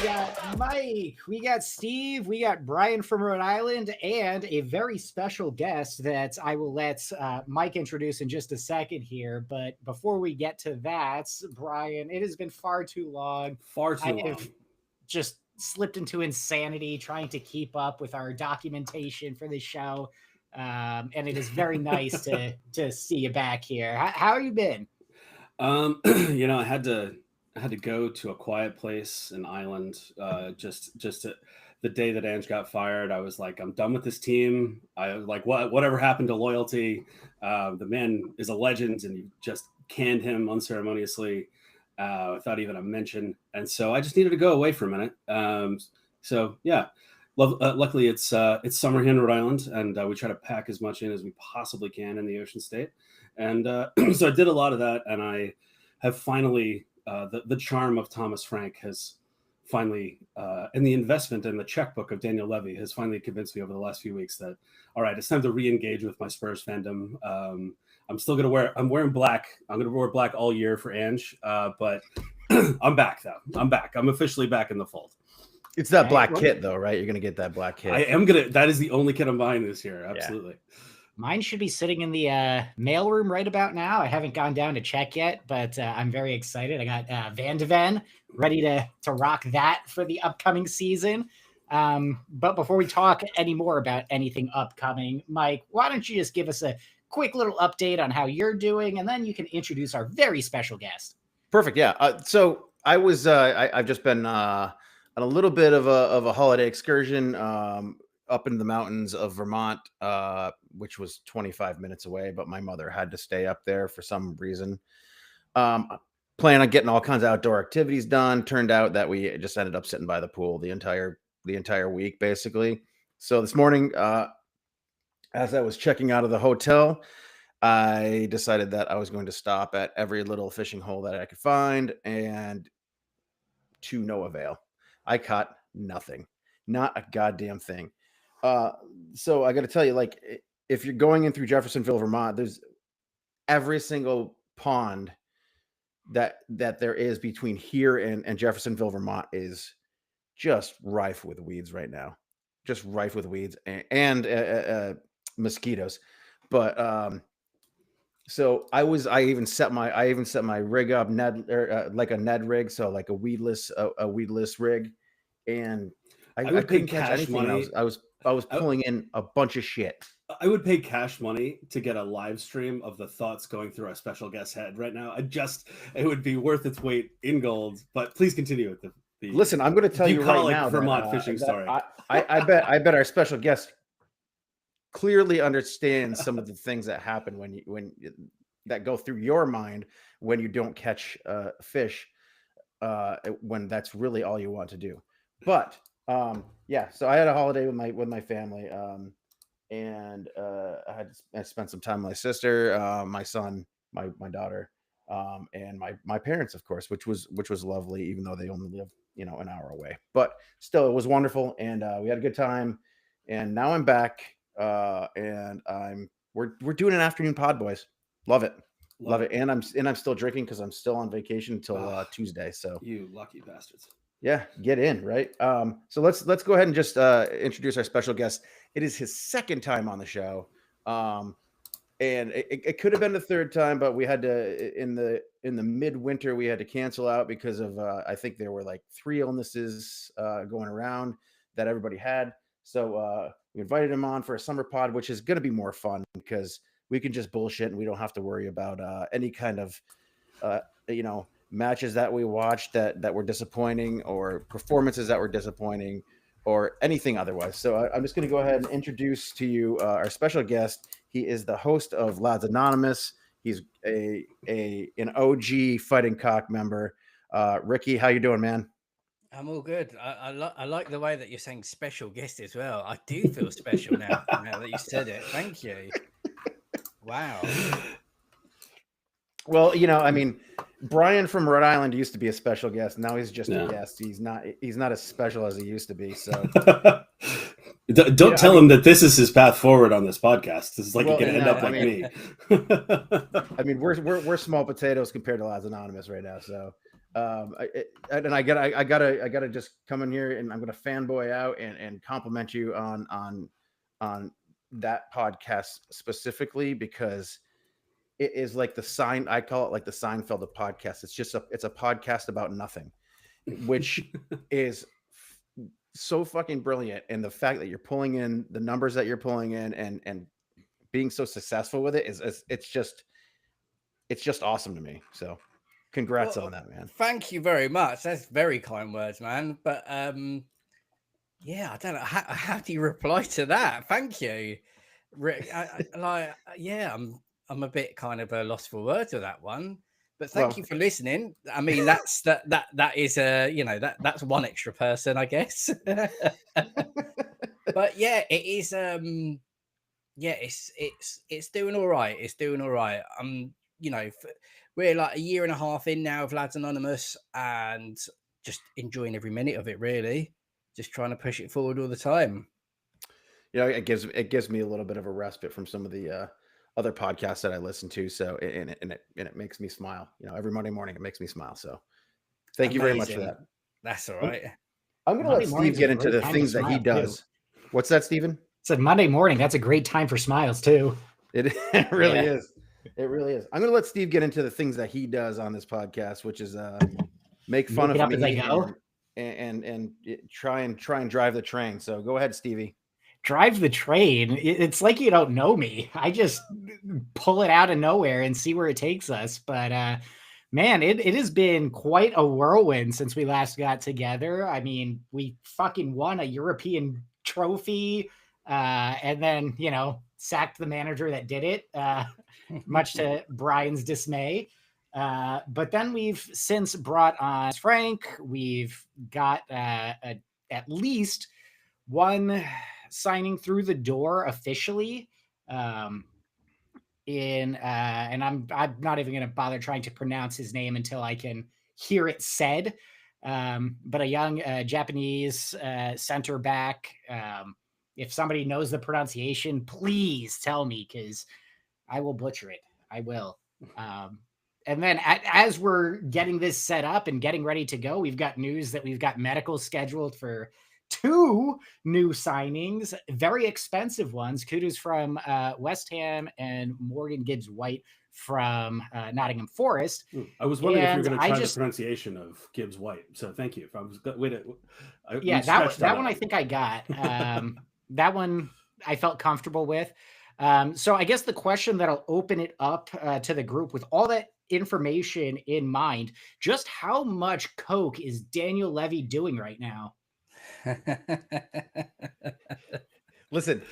got Mike, we got Steve, we got Brian from Rhode Island, and a very special guest that I will let Mike introduce in just a second here. But before we get to that, Brian, it has been far too long. Far too I long. have just slipped into insanity trying to keep up with our documentation for the show. And it is very nice to see you back here. How you been? I had to go to a quiet place, an island, the day that Ange got fired. I was like, I'm done with this team. I was like, whatever happened to loyalty? The man is a legend, and you just canned him unceremoniously without even a mention. And so I just needed to go away for a minute. So yeah. Luckily, it's summer here in Rhode Island, and we try to pack as much in as we possibly can in the Ocean State. And so I did a lot of that, and I have finally, the charm of Thomas Frank has finally, and the investment in the checkbook of Daniel Levy has finally convinced me over the last few weeks that, all right, it's time to re-engage with my Spurs fandom. I'm still going to I'm wearing black. I'm going to wear black all year for Ange, but I'm back, though. I'm back. I'm officially back in the fold. It's that black kit, though, right? You're going to get that black kit. That is the only kit I'm buying this year. Absolutely. Yeah. Mine should be sitting in the mailroom right about now. I haven't gone down to check yet, but I'm very excited. I got Van de Ven ready to rock that for the upcoming season. But before we talk any more about anything upcoming, Mike, why don't you just give us a quick little update on how you're doing, and then you can introduce our very special guest. Perfect. Yeah. So I was I've just been on a little bit of a holiday excursion up in the mountains of Vermont, which was 25 minutes away, but my mother had to stay up there for some reason. Plan on getting all kinds of outdoor activities done. Turned out that we just ended up sitting by the pool the entire week, basically. So this morning, as I was checking out of the hotel, I decided that I was going to stop at every little fishing hole that I could find, and to no avail. I caught nothing, not a goddamn thing. So I got to tell you, like, if you're going in through Jeffersonville, Vermont, there's every single pond that there is between here and Jeffersonville, Vermont is just rife with weeds right now, just rife with weeds and mosquitoes. But so I even set my rig up like a Ned rig, so like a weedless rig, and I couldn't catch anything. I was pulling in a bunch of shit. I would pay cash money to get a live stream of the thoughts going through our special guest head right now. It would be worth its weight in gold. But please continue with the listen. I'm going to tell you right now, Vermont fishing story. I bet our special guest clearly understands some of the things that happen when that go through your mind when you don't catch fish, when that's really all you want to do. But yeah, so I had a holiday with my family, and I spent some time with my sister, my son, my daughter, and my parents, of course, which was lovely, even though they only live an hour away. But still, it was wonderful, and we had a good time. And now I'm back, and we're doing an afternoon pod, boys. Love it. Love it. And I'm still drinking because I'm still on vacation until Tuesday. So you lucky bastards. Yeah, get in, right? So let's go ahead and just introduce our special guest. It is his second time on the show, and it could have been the third time, but we had to in the midwinter we had to cancel out because of I think there were like 3 illnesses going around that everybody had. So we invited him on for a summer pod, which is going to be more fun because we can just bullshit and we don't have to worry about any kind of matches that we watched that were disappointing, or performances that were disappointing, or anything otherwise. So I'm just going to go ahead and introduce to you our special guest. He is the host of Lads Anonymous. He's an OG Fighting Cock member. Ricky, how you doing, man? I'm all good. I like the way that you're saying special guest as well. I do feel special now that you said it. Thank you. Wow. Well, I mean, Brian from Rhode Island used to be a special guest. Now he's just a guest. He's not as special as he used to be. So don't tell him that this is his path forward on this podcast. This is like, you're going to end up like me. I mean, we're small potatoes compared to Lads Anonymous right now. So I gotta just come in here and I'm gonna fanboy out and compliment you on that podcast specifically, because it is like I call it like the Seinfeld of podcasts. It's a podcast about nothing, which is so fucking brilliant. And the fact that you're pulling in the numbers that you're pulling in and being so successful with it is it's just awesome to me. So congrats on that, man. Thank you very much. That's very kind words, man. But yeah, I don't know how do you reply to that. Thank you. I'm a bit kind of lost for words with that one. But thank you for listening. I mean, that's that is that's one extra person, I guess. But yeah, it is. It's doing all right. It's doing all right. We're like a year and a half in now of Lads Anonymous, and just enjoying every minute of it. Really, just trying to push it forward all the time. It gives me a little bit of a respite from some of the other podcasts that I listen to. So it makes me smile. Every Monday morning it makes me smile. So thank you very much for that. That's all right. I'm going to let Steve get into the things that he does. What's that, Steven? Said Monday morning. That's a great time for smiles too. It really is. It really is. I'm going to let Steve get into the things that he does on this podcast, which is make fun of me and try and drive the train. So go ahead, Stevie. Drive the train. It's like you don't know me. I just pull it out of nowhere and see where it takes us. But man, it has been quite a whirlwind since we last got together. I mean, we fucking won a European trophy. And then, sacked the manager that did it, much to Brian's dismay. But then we've since brought on Frank. We've got at least one signing through the door officially. And I'm not even going to bother trying to pronounce his name until I can hear it said. But a young Japanese center back. If somebody knows the pronunciation, please tell me, because I will butcher it. I will. And then as we're getting this set up and getting ready to go, we've got news that we've got medical scheduled for 2 new signings, very expensive ones. Kudos from West Ham and Morgan Gibbs-White from Nottingham Forest. I was wondering if you were going to try the pronunciation of Gibbs-White. So thank you. If I was that one I think I got. That one I felt comfortable with. So I guess the question that'll open it up to the group with all that information in mind, just how much coke is Daniel Levy doing right now? Listen,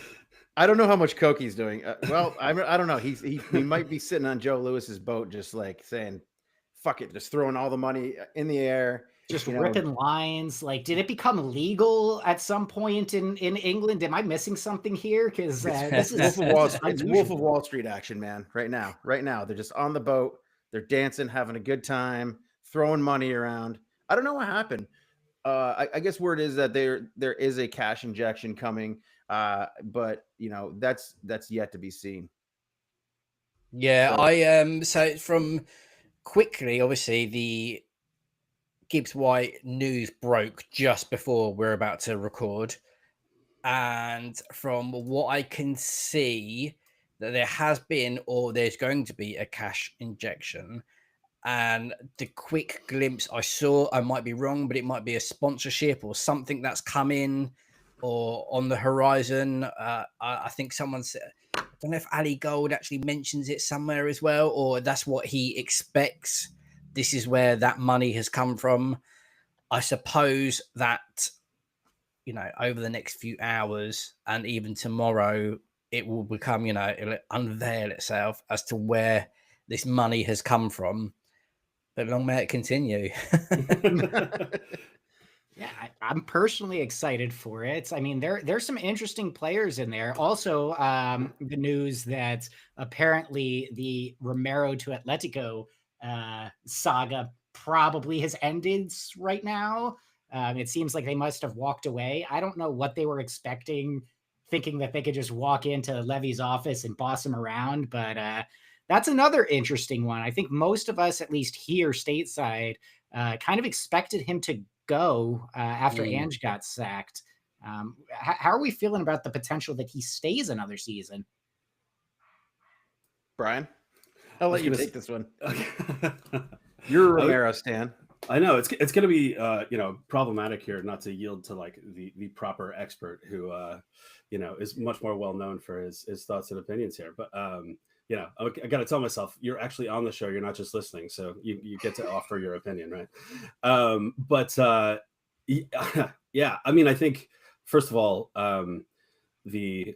I don't know how much coke he's doing. I don't know. He might be sitting on Joe Lewis's boat, just like saying, fuck it, just throwing all the money in the air. Just ripping lines. Like, did it become legal at some point in England? Am I missing something here? Because this is Wolf of Wall Street action, man. Right now, they're just on the boat. They're dancing, having a good time, throwing money around. I don't know what happened. I guess word is that there is a cash injection coming, but that's yet to be seen. Yeah, so from quickly, obviously the Gibbs-White news broke just before we're about to record, and from what I can see, that there has been or there's going to be a cash injection. And the quick glimpse I saw, I might be wrong, but it might be a sponsorship or something that's coming or on the horizon. I think someone said, I don't know if Ali Gold actually mentions it somewhere as well, or that's what he expects. This is where that money has come from. I suppose that, over the next few hours and even tomorrow, it will become, it'll unveil itself as to where this money has come from. But long may it continue. Yeah, I'm personally excited for it. I mean, there's some interesting players in there. Also, the news that apparently the Romero to Atletico saga probably has ended right now. It seems like they must have walked away. I don't know what they were expecting, thinking that they could just walk into Levy's office and boss him around. But That's another interesting one. I think most of us, at least here stateside, kind of expected him to go after Ange got sacked. How are we feeling about the potential that he stays another season? Brian, I'll let you gonna take s- this one. Okay. You're a I would- Romero stan. I know it's going to be problematic here not to yield to like the proper expert who is much more well known for his thoughts and opinions here. But I got to tell myself you're actually on the show. You're not just listening, so you get to offer your opinion, right? Yeah, I mean, I think first of all, the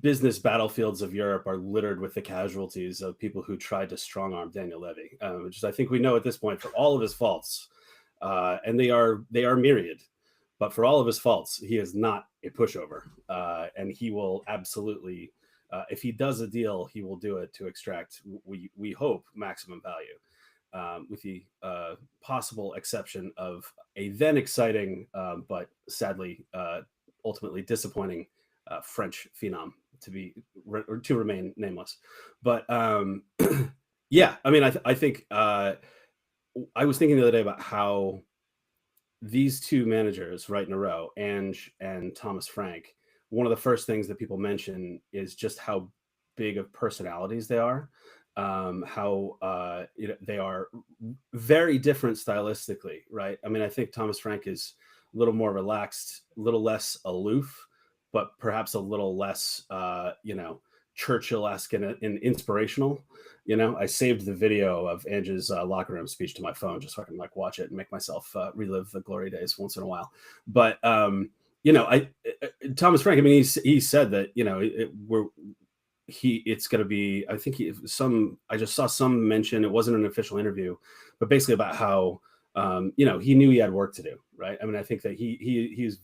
business battlefields of Europe are littered with the casualties of people who tried to strong arm Daniel Levy, which is, I think we know at this point, for all of his faults, and they are myriad, but for all of his faults, he is not a pushover, and he will absolutely, if he does a deal, he will do it to extract, we hope, maximum value, with the possible exception of a then exciting, but sadly ultimately disappointing French phenom to remain nameless. But yeah, I mean, I think I was thinking the other day about how these two managers right in a row, Ange and Thomas Frank, one of the first things that people mention is just how big of personalities they are. How they are very different stylistically, right? I mean, I think Thomas Frank is a little more relaxed, a little less aloof, but perhaps a little less, Churchill-esque and inspirational. I saved the video of Ange's locker room speech to my phone just so I can like watch it and make myself relive the glory days once in a while. But Thomas Frank, I mean, he said that it's going to be, I think I just saw some mention, it wasn't an official interview, but basically about how he knew he had work to do, right? I mean, I think that he's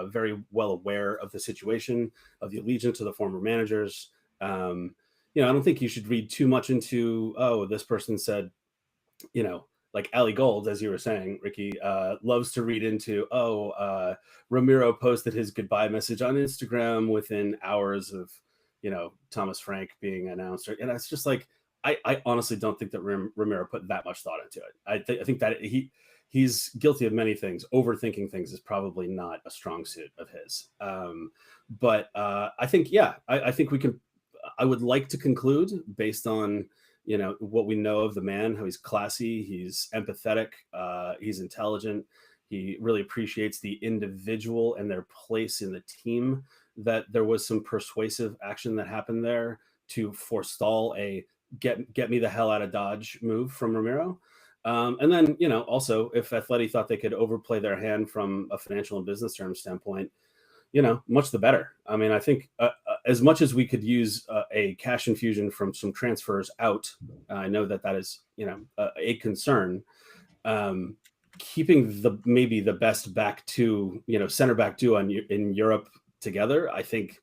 very well aware of the situation, of the allegiance to the former managers. I don't think you should read too much into, oh, this person said, like Ali Gold, as you were saying, Ricky, loves to read into, Ramiro posted his goodbye message on Instagram within hours of, Thomas Frank being announced. And it's just like, I honestly don't think that Ramiro put that much thought into it. I think that he's guilty of many things. Overthinking things is probably not a strong suit of his. But I think, I think I would like to conclude based on, what we know of the man, how he's classy, he's empathetic, he's intelligent, he really appreciates the individual and their place in the team, that there was some persuasive action that happened there to forestall a get me the hell out of Dodge move from Ramiro. And then, also if Atleti thought they could overplay their hand from a financial and business term standpoint, much the better. I mean, I think as much as we could use a cash infusion from some transfers out, I know that is, a concern. Keeping maybe the best back two, center back duo in Europe together, I think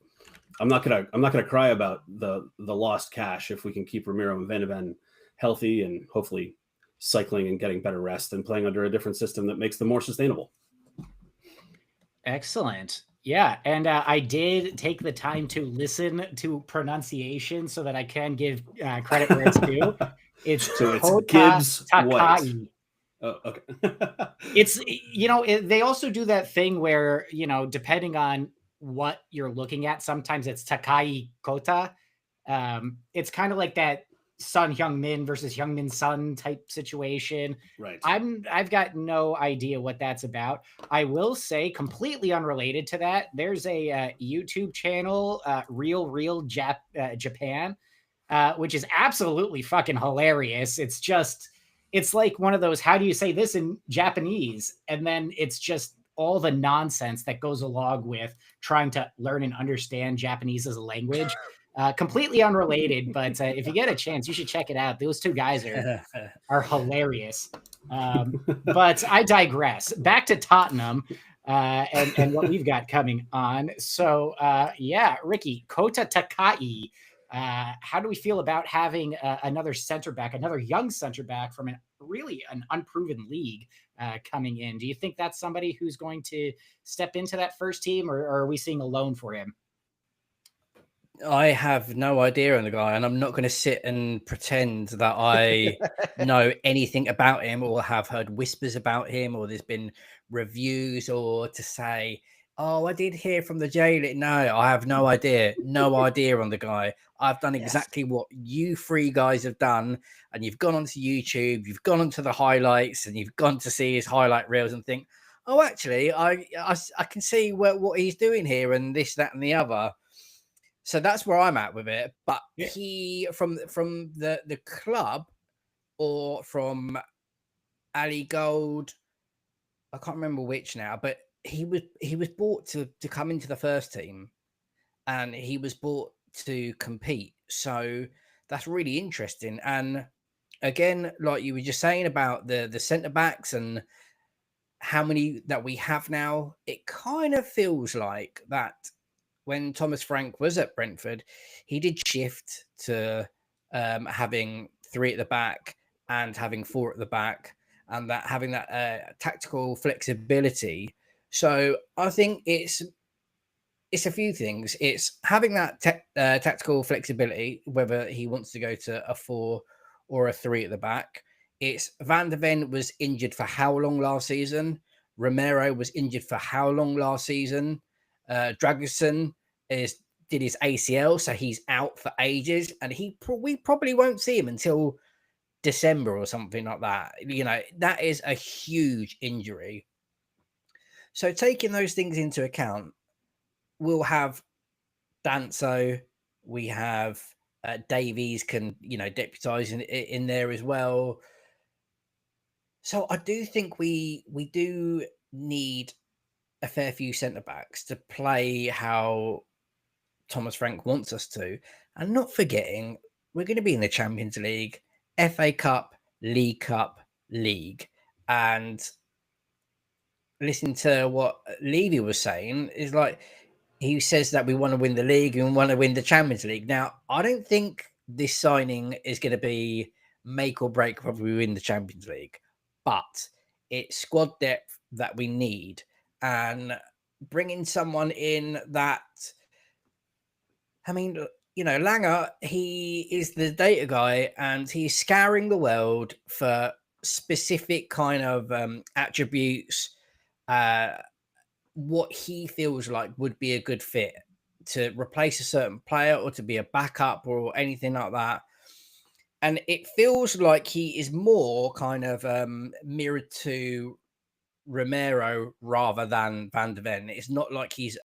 I'm not gonna cry about the lost cash if we can keep Ramiro and Van de Ven healthy and hopefully cycling and getting better rest and playing under a different system that makes them more sustainable. Excellent. Yeah, and I did take the time to listen to pronunciation so that I can give credit where it's due. It's Gibbs White. Takai. Oh, okay. It's they also do that thing where depending on what you're looking at, sometimes it's Takai Kota. It's kind of like that Son Heung-min versus Heung-min Son type situation. Right. I've got no idea what that's about. I will say, completely unrelated to that, there's a YouTube channel, Real Japan, which is absolutely fucking hilarious. It's like one of those, how do you say this in Japanese? And then it's just all the nonsense that goes along with trying to learn and understand Japanese as a language. Completely unrelated, but if you get a chance, you should check it out. Those two guys are hilarious. But I digress. Back to Tottenham and what we've got coming on. So Ricky, Kota Takai. How do we feel about having another center back, another young center back from an unproven league coming in? Do you think that's somebody who's going to step into that first team, or are we seeing a loan for him? I have no idea on the guy, and I'm not going to sit and pretend that I know anything about him or have heard whispers about him or there's been reviews or to say, oh, I did hear from the jailer. No, I have no idea. No idea on the guy. I've done Yes. exactly what you three guys have done, and you've gone onto YouTube, you've gone onto the highlights, and you've gone to see his highlight reels and think, oh, actually, I can see what he's doing here and this, that, and the other. So that's where I'm at with it. But Yeah. he from the club or from Ali Gold, I can't remember which now, but he was bought to come into the first team, and he was bought to compete. So that's really interesting. And again, like you were just saying about the centre backs and how many that we have now, it kind of feels like that when Thomas Frank was at Brentford, he did shift to having three at the back and having four at the back, and that having that tactical flexibility. So I think it's a few things. It's having that tactical flexibility, whether he wants to go to a four or a three at the back. It's Van de Ven was injured for how long last season? Romero was injured for how long last season? Dragusin did his ACL, so he's out for ages, and we probably won't see him until December or something like that. You know, that is a huge injury. So taking those things into account, we'll have Danso, we have Davies can, deputise in there as well. So I do think we do need a fair few centre backs to play how Thomas Frank wants us to, and not forgetting we're going to be in the Champions League, FA Cup, League Cup, League, and listening to what Levy was saying is like he says that we want to win the league and want to win the Champions League. Now, I don't think this signing is going to be make or break whether we win the Champions League, but it's squad depth that we need, and bringing someone in that, I mean, Langer, he is the data guy and he's scouring the world for specific kind of attributes, what he feels like would be a good fit to replace a certain player or to be a backup or anything like that. And it feels like he is more kind of mirrored to Romero rather than Van de Ven. It's not like he's